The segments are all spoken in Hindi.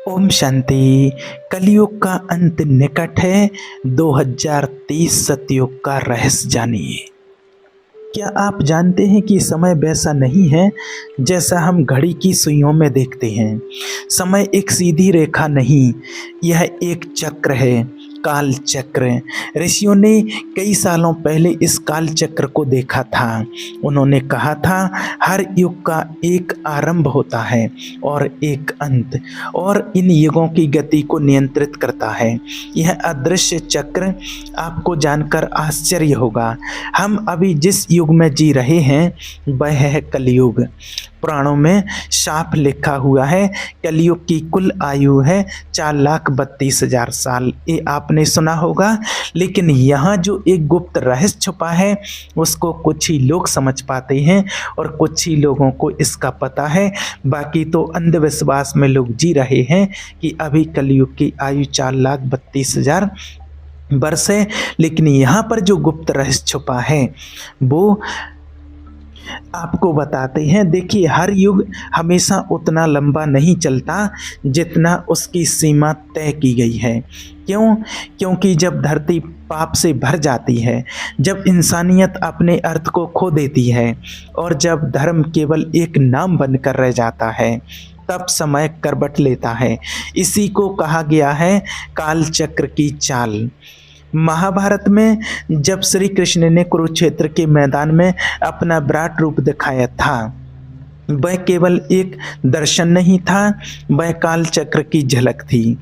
ओम शांति। कलयुग का अंत निकट है। 2030 सतयुग का रहस्य जानिए। क्या आप जानते हैं कि समय वैसा नहीं है जैसा हम घड़ी की सुइयों में देखते हैं। समय एक सीधी रेखा नहीं, यह एक चक्र है, काल चक्र। ऋषियों ने कई सालों पहले इस काल चक्र को देखा था। उन्होंने कहा था हर युग का एक आरंभ होता है और एक अंत, और इन युगों की गति को नियंत्रित करता है यह अदृश्य चक्र। आपको जानकर आश्चर्य होगा, हम अभी जिस युग में जी रहे हैं वह है कलयुग। पुराणों में साफ लिखा हुआ है कलयुग की कुल आयु है 4,32,000 साल। ये आपने सुना होगा, लेकिन यहाँ जो एक गुप्त रहस्य छुपा है उसको कुछ ही लोग समझ पाते हैं और कुछ ही लोगों को इसका पता है। बाकी तो अंधविश्वास में लोग जी रहे हैं कि अभी कलयुग की आयु 4,32,000 वर्ष है। लेकिन यहाँ पर जो गुप्त रहस्य छुपा है वो आपको बताते हैं। देखिए, हर युग हमेशा उतना लंबा नहीं चलता जितना उसकी सीमा तय की गई है। क्यों? क्योंकि जब धरती पाप से भर जाती है, जब इंसानियत अपने अर्थ को खो देती है और जब धर्म केवल एक नाम बनकर रह जाता है, तब समय करवट लेता है। इसी को कहा गया है काल चक्र की चाल। महाभारत में जब श्री कृष्ण ने कुरुक्षेत्र के मैदान में अपना विराट रूप दिखाया था, वह केवल एक दर्शन नहीं था, वह काल चक्र की झलक थी।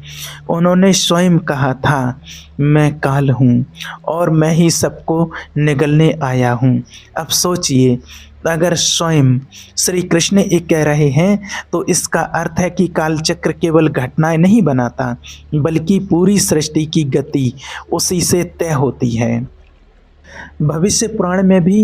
उन्होंने स्वयं कहा था, मैं काल हूँ और मैं ही सबको निगलने आया हूँ। अब सोचिए, अगर स्वयं श्री कृष्ण ये कह रहे हैं तो इसका अर्थ है कि काल चक्र केवल घटनाएं नहीं बनाता, बल्कि पूरी सृष्टि की गति उसी से तय होती है। भविष्य पुराण में भी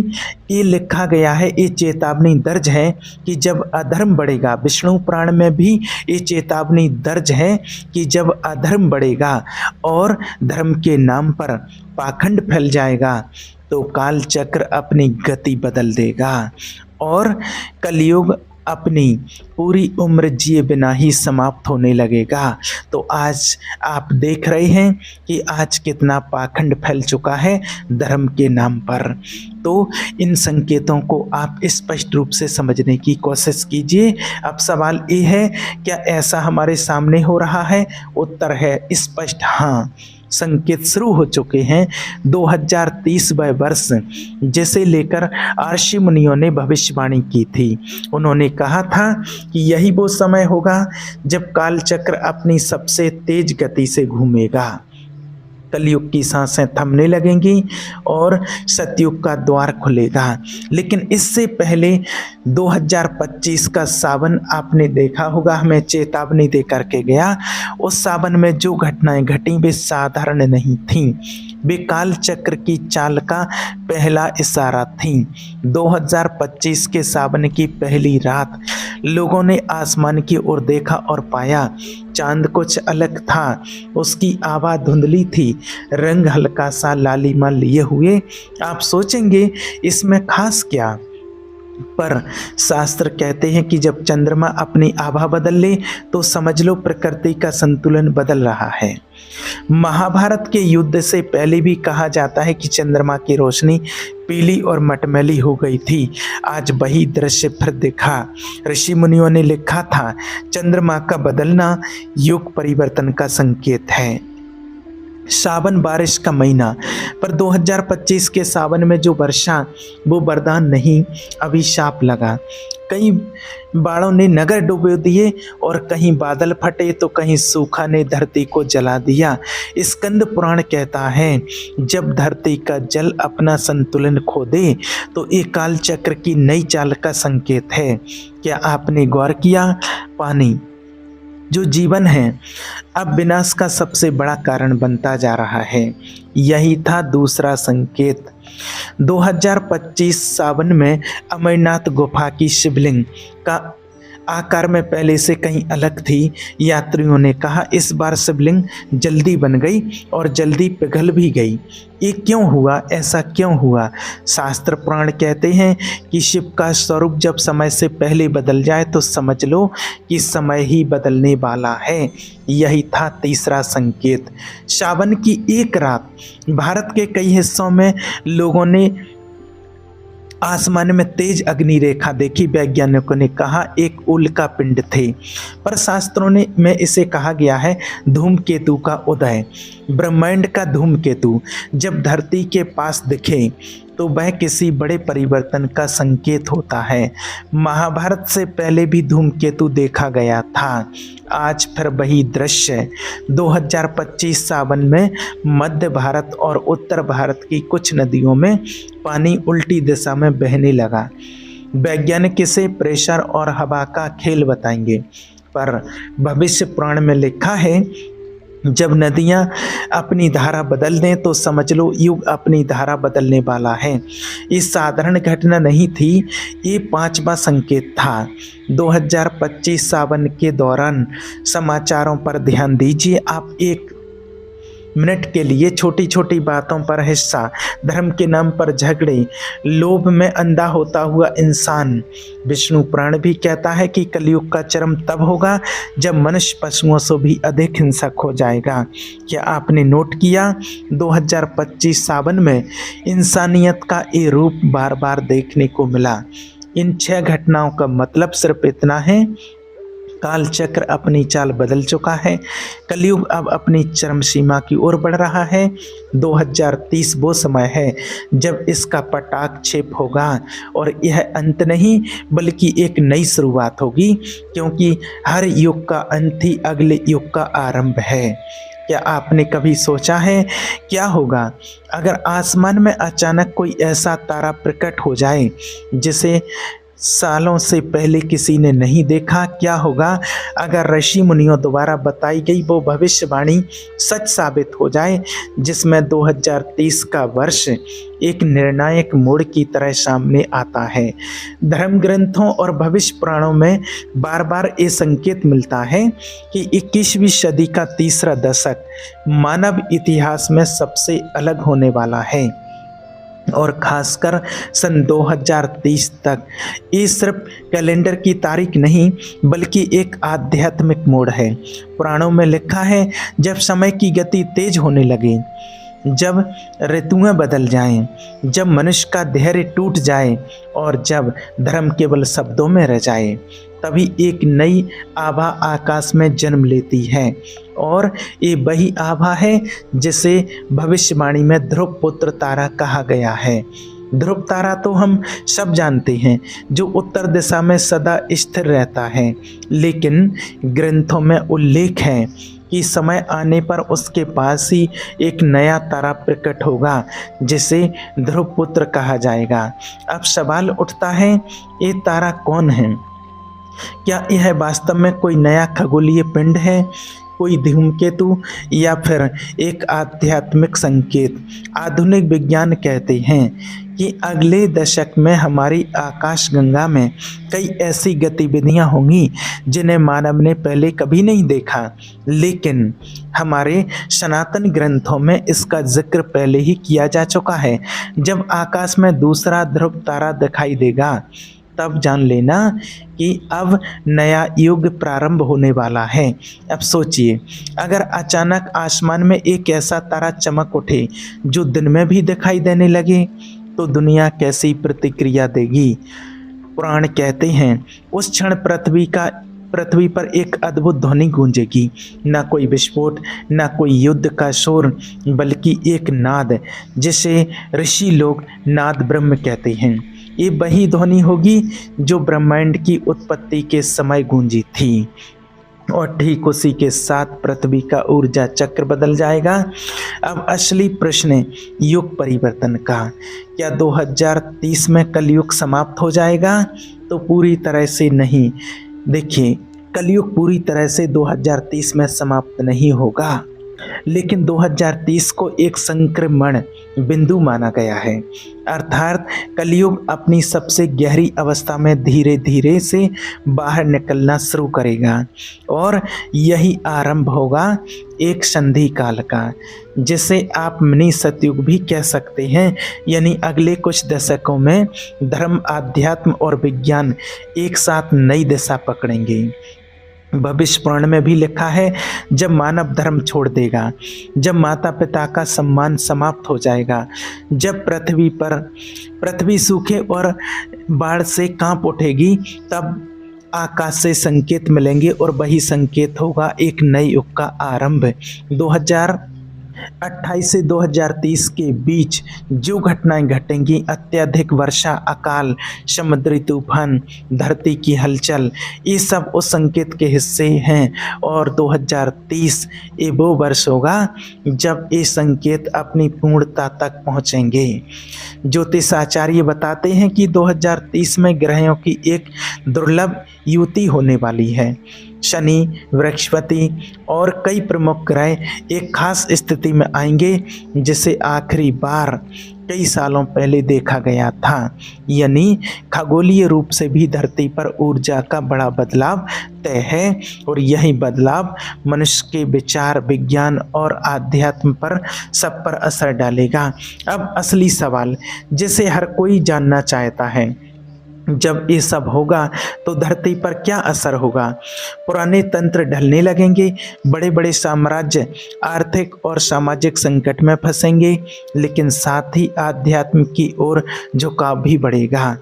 ये लिखा गया है, ये चेतावनी दर्ज है कि जब अधर्म बढ़ेगा। विष्णु पुराण में भी ये चेतावनी दर्ज है कि जब अधर्म बढ़ेगा और धर्म के नाम पर पाखंड फैल जाएगा तो काल चक्र अपनी गति बदल देगा और कलयुग अपनी पूरी उम्र जिए बिना ही समाप्त होने लगेगा। तो आज आप देख रहे हैं कि आज कितना पाखंड फैल चुका है धर्म के नाम पर। तो इन संकेतों को आप स्पष्ट रूप से समझने की कोशिश कीजिए। अब सवाल ये है, क्या ऐसा हमारे सामने हो रहा है? उत्तर है स्पष्ट हाँ। संकेत शुरू हो चुके हैं। 2030 वर्ष जिसे लेकर ऋषि मुनियों ने भविष्यवाणी की थी। उन्होंने कहा था कि यही वो समय होगा जब काल चक्र अपनी सबसे तेज गति से घूमेगा, कलयुग की सांसें थमने लगेंगी और सतयुग का द्वार खुलेगा। लेकिन इससे पहले 2025 का सावन आपने देखा होगा, हमें चेतावनी दे करके गया। उस सावन में जो घटनाएं घटी वे साधारण नहीं थीं, वे काल चक्र की चाल का पहला इशारा थी। 2025 के सावन की पहली रात लोगों ने आसमान की ओर देखा और पाया चांद कुछ अलग था। उसकी आभा धुंधली थी, रंग हल्का सा लालिमा लिए हुए। आप सोचेंगे इसमें खास क्या, पर शास्त्र कहते हैं कि जब चंद्रमा अपनी आभा बदल ले तो समझ लो प्रकृति का संतुलन बदल रहा है। महाभारत के युद्ध से पहले भी कहा जाता है कि चंद्रमा की रोशनी पीली और मटमैली हो गई थी। आज वही दृश्य फिर दिखा। ऋषि मुनियों ने लिखा था, चंद्रमा का बदलना युग परिवर्तन का संकेत है। सावन बारिश का महीना, पर 2025 के सावन में जो वर्षा वो वरदान नहीं, अभिशाप लगा। कई बाढ़ों ने नगर डुबो दिए और कहीं बादल फटे तो कहीं सूखा ने धरती को जला दिया। स्कंद पुराण कहता है, जब धरती का जल अपना संतुलन खो दे तो ये काल चक्र की नई चाल का संकेत है। क्या आपने गौर किया? पानी जो जीवन है अब विनाश का सबसे बड़ा कारण बनता जा रहा है। यही था दूसरा संकेत। 2025 सावन में अमरनाथ गुफा की शिवलिंग का आकार में पहले से कहीं अलग थी। यात्रियों ने कहा इस बार शिवलिंग जल्दी बन गई और जल्दी पिघल भी गई। ये क्यों हुआ, ऐसा क्यों हुआ? शास्त्र पुराण कहते हैं कि शिव का स्वरूप जब समय से पहले बदल जाए तो समझ लो कि समय ही बदलने वाला है। यही था तीसरा संकेत। सावन की एक रात भारत के कई हिस्सों में लोगों ने आसमान में तेज अग्नि रेखा देखी। वैज्ञानिकों ने कहा एक उल्का पिंड थे, पर शास्त्रों में इसे कहा गया है धूमकेतु का उदय। ब्रह्मांड का धूमकेतु जब धरती के पास दिखे तो वह किसी बड़े परिवर्तन का संकेत होता है। महाभारत से पहले भी धूमकेतु देखा गया था। आज फिर वही दृश्य। 2025 सावन में मध्य भारत और उत्तर भारत की कुछ नदियों में पानी उल्टी दिशा में बहने लगा। वैज्ञानिक इसे प्रेशर और हवा का खेल बताएंगे, पर भविष्य पुराण में लिखा है जब नदियां अपनी धारा बदल दें तो समझ लो युग अपनी धारा बदलने वाला है। ये साधारण घटना नहीं थी, ये पांचवा संकेत था। 2025 सावन के दौरान समाचारों पर ध्यान दीजिए। आप एक मिनट के लिए छोटी छोटी बातों पर हिस्सा, धर्म के नाम पर झगड़े, लोभ में अंधा होता हुआ इंसान। विष्णु पुराण भी कहता है कि कलयुग का चरम तब होगा जब मनुष्य पशुओं से भी अधिक हिंसक हो जाएगा। क्या आपने नोट किया 2025 सावन में इंसानियत का ये रूप बार बार देखने को मिला। इन 6 घटनाओं का मतलब सिर्फ इतना है, काल चक्र अपनी चाल बदल चुका है। कलयुग अब अपनी चरम सीमा की ओर बढ़ रहा है। 2030 वो समय है जब इसका पटाक्षेप होगा और यह अंत नहीं बल्कि एक नई शुरुआत होगी, क्योंकि हर युग का अंत ही अगले युग का आरंभ है। क्या आपने कभी सोचा है क्या होगा अगर आसमान में अचानक कोई ऐसा तारा प्रकट हो जाए जिसे सालों से पहले किसी ने नहीं देखा? क्या होगा अगर ऋषि मुनियों द्वारा बताई गई वो भविष्यवाणी सच साबित हो जाए, जिसमें 2030 का वर्ष एक निर्णायक मोड़ की तरह सामने आता है? धर्म ग्रंथों और भविष्य पुराणों में बार बार ये संकेत मिलता है कि 21वीं सदी का तीसरा दशक मानव इतिहास में सबसे अलग होने वाला है, और खासकर सन 2030 तक। ये सिर्फ कैलेंडर की तारीख नहीं बल्कि एक आध्यात्मिक मोड़ है। पुराणों में लिखा है जब समय की गति तेज होने लगे, जब ऋतुएं बदल जाएं, जब मनुष्य का धैर्य टूट जाए और जब धर्म केवल शब्दों में रह जाए, तभी एक नई आभा आकाश में जन्म लेती है। और ये वही आभा है जिसे भविष्यवाणी में ध्रुव पुत्र तारा कहा गया है। ध्रुव तारा तो हम सब जानते हैं, जो उत्तर दिशा में सदा स्थिर रहता है, लेकिन ग्रंथों में उल्लेख है कि समय आने पर उसके पास ही एक नया तारा प्रकट होगा जिसे ध्रुव पुत्र कहा जाएगा। अब सवाल उठता है, ये तारा कौन है? क्या यह वास्तव में कोई नया खगोलीय पिंड है, कोई धूमकेतु, या फिर एक आध्यात्मिक संकेत? आधुनिक विज्ञान कहते हैं कि अगले दशक में हमारी आकाशगंगा में कई ऐसी गतिविधियां होंगी जिन्हें मानव ने पहले कभी नहीं देखा, लेकिन हमारे सनातन ग्रंथों में इसका जिक्र पहले ही किया जा चुका है। जब आकाश में दूसरा ध्रुव तारा दिखाई देगा तब जान लेना कि अब नया युग प्रारंभ होने वाला है। अब सोचिए, अगर अचानक आसमान में एक ऐसा तारा चमक उठे जो दिन में भी दिखाई देने लगे तो दुनिया कैसी प्रतिक्रिया देगी? पुराण कहते हैं उस क्षण पृथ्वी पर एक अद्भुत ध्वनि गूंजेगी, ना कोई विस्फोट, ना कोई युद्ध का शोर, बल्कि एक नाद जिसे ऋषि लोग नाद ब्रह्म कहते हैं। ये वही ध्वनि होगी जो ब्रह्मांड की उत्पत्ति के समय गूंजी थी, और ठीक उसी के साथ पृथ्वी का ऊर्जा चक्र बदल जाएगा। अब असली प्रश्न युग परिवर्तन का। क्या 2030 में कलयुग समाप्त हो जाएगा? तो पूरी तरह से नहीं। देखिए, कलयुग पूरी तरह से 2030 में समाप्त नहीं होगा। लेकिन 2030 को एक संक्रमण बिंदु माना गया है, अर्थात कलयुग अपनी सबसे गहरी अवस्था में धीरे धीरे से बाहर निकलना शुरू करेगा और यही आरंभ होगा एक संधि काल का, जिसे आप मिनी सतयुग भी कह सकते हैं। यानी अगले कुछ दशकों में धर्म, आध्यात्म और विज्ञान एक साथ नई दिशा पकड़ेंगे। भविष्य पुराण में भी लिखा है, जब मानव धर्म छोड़ देगा, जब माता पिता का सम्मान समाप्त हो जाएगा, जब पृथ्वी सूखे और बाढ़ से कांप उठेगी, तब आकाश से संकेत मिलेंगे और वही संकेत होगा एक नए युग का आरंभ। 2028 से 2030 के बीच जो घटनाएं घटेंगी, अत्यधिक वर्षा, अकाल, समुद्री तूफान, धरती की हलचल, ये सब उस संकेत के हिस्से हैं। और 2030 ये वो वर्ष होगा जब ये संकेत अपनी पूर्णता तक पहुंचेंगे। ज्योतिषाचार्य बताते हैं कि 2030 में ग्रहों की एक दुर्लभ युति होने वाली है। शनि, बृहस्पति और कई प्रमुख ग्रह एक खास स्थिति में आएंगे, जिसे आखिरी बार कई सालों पहले देखा गया था। यानी खगोलीय रूप से भी धरती पर ऊर्जा का बड़ा बदलाव तय है और यही बदलाव मनुष्य के विचार, विज्ञान और आध्यात्म पर सब पर असर डालेगा। अब असली सवाल जिसे हर कोई जानना चाहता है, जब ये सब होगा तो धरती पर क्या असर होगा? पुराने तंत्र ढलने लगेंगे, बड़े बड़े साम्राज्य आर्थिक और सामाजिक संकट में फंसेंगे, लेकिन साथ ही आध्यात्म की ओर झुकाव भी बढ़ेगा।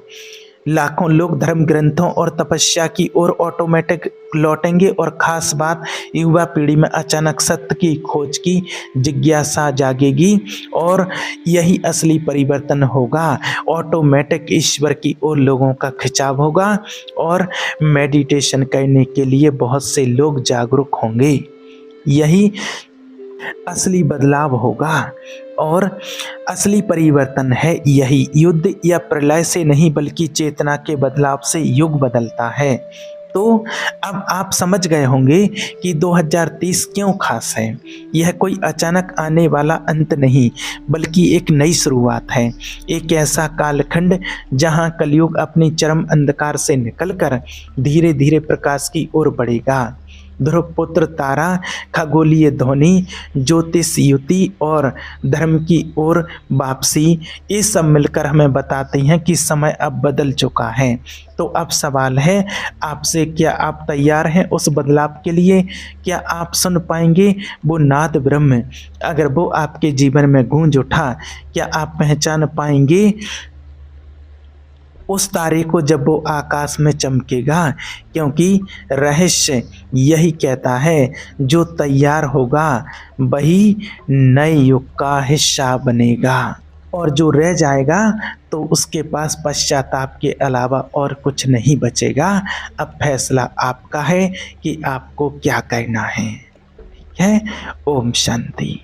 लाखों लोग धर्म ग्रंथों और तपस्या की ओर ऑटोमेटिक लौटेंगे और खास बात, युवा पीढ़ी में अचानक सत्य की खोज की जिज्ञासा जागेगी और यही असली परिवर्तन होगा। ऑटोमेटिक ईश्वर की ओर लोगों का खिंचाव होगा और मेडिटेशन करने के लिए बहुत से लोग जागरूक होंगे। यही असली बदलाव होगा और असली परिवर्तन है यही। युद्ध या प्रलय से नहीं बल्कि चेतना के बदलाव से युग बदलता है। तो अब आप समझ गए होंगे कि 2030 क्यों खास है। यह कोई अचानक आने वाला अंत नहीं, बल्कि एक नई शुरुआत है। एक ऐसा कालखंड जहां कलयुग अपनी चरम अंधकार से निकलकर धीरे धीरे प्रकाश की ओर बढ़ेगा। ध्रुव पुत्र तारा, खगोलीय ध्वनि, ज्योतिष युति और धर्म की ओर वापसी, ये सब मिलकर हमें बताते हैं कि समय अब बदल चुका है। तो अब सवाल है आपसे, क्या आप तैयार हैं उस बदलाव के लिए? क्या आप सुन पाएंगे वो नाद ब्रह्म? अगर वो आपके जीवन में गूंज उठा, क्या आप पहचान पाएंगे उस तारे को जब वो आकाश में चमकेगा? क्योंकि रहस्य यही कहता है, जो तैयार होगा वही नए युग का हिस्सा बनेगा और जो रह जाएगा तो उसके पास पश्चाताप के अलावा और कुछ नहीं बचेगा। अब फैसला आपका है कि आपको क्या करना है। ठीक है। ओम शांति।